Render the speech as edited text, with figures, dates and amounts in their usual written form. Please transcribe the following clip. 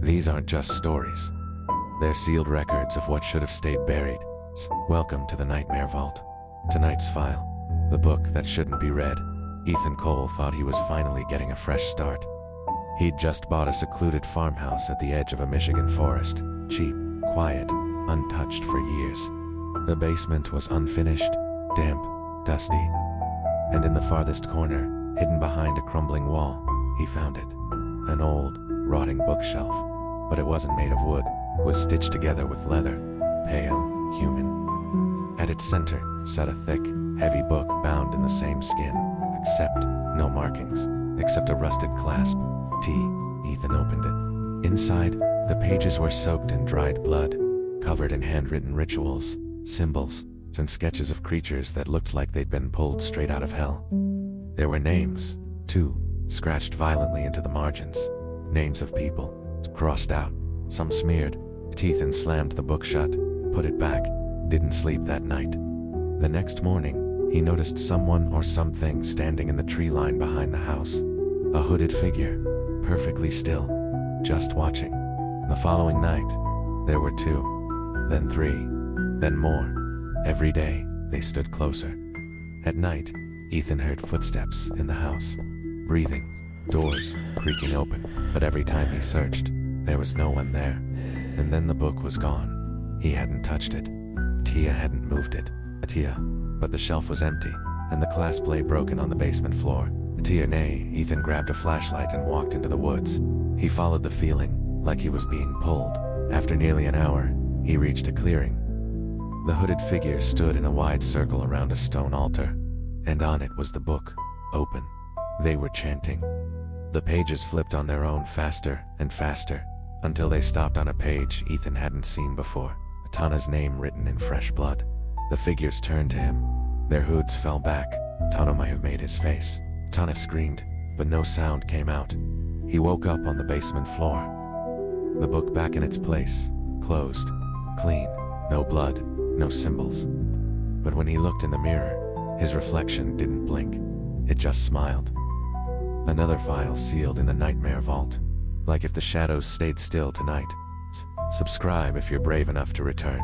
These aren't just stories. They're sealed records of what should have stayed buried. Welcome to the Nightmare Vault. Tonight's file, the book that shouldn't be read. Ethan Cole thought he was finally getting a fresh start. He'd just bought a secluded farmhouse at the edge of a Michigan forest. Cheap, quiet, untouched for years. The basement was unfinished, damp, dusty. And in the farthest corner, hidden behind a crumbling wall, he found it. An old, rotting bookshelf. But it wasn't made of wood, was stitched together with leather, pale, human. At its center sat a thick, heavy book bound in the same skin, except no markings, except a rusted clasp. Ethan opened it. Inside, the pages were soaked in dried blood, covered in handwritten rituals, symbols, and sketches of creatures that looked like they'd been pulled straight out of hell. There were names, too, scratched violently into the margins. Names of people, crossed out, some smeared. Ethan slammed the book shut, put it back, didn't sleep that night. The next morning, he noticed someone or something standing in the tree line behind the house. A hooded figure, perfectly still, just watching. The following night, there were 2, then 3, then more. Every day, they stood closer. At night, Ethan heard footsteps in the house, breathing, doors creaking open, but every time he searched, there was no one there. And then the book was gone. He hadn't touched it. Tia hadn't moved it. But the shelf was empty, and the clasp lay broken on the basement floor. Ethan grabbed a flashlight and walked into the woods. He followed the feeling, like he was being pulled. After nearly an hour, he reached a clearing. The hooded figure stood in a wide circle around a stone altar, and on it was the book, open. They were chanting. The pages flipped on their own faster and faster, until they stopped on a page Ethan hadn't seen before, Tana's name written in fresh blood. The figures turned to him. Their hoods fell back. Tana might have made his face. Tana screamed, but no sound came out. He woke up on the basement floor. The book back in its place, closed, clean, no blood, no symbols. But when he looked in the mirror, his reflection didn't blink. It just smiled. Another file sealed in the Nightmare Vault. Like if the shadows stayed still tonight. Subscribe if you're brave enough to return.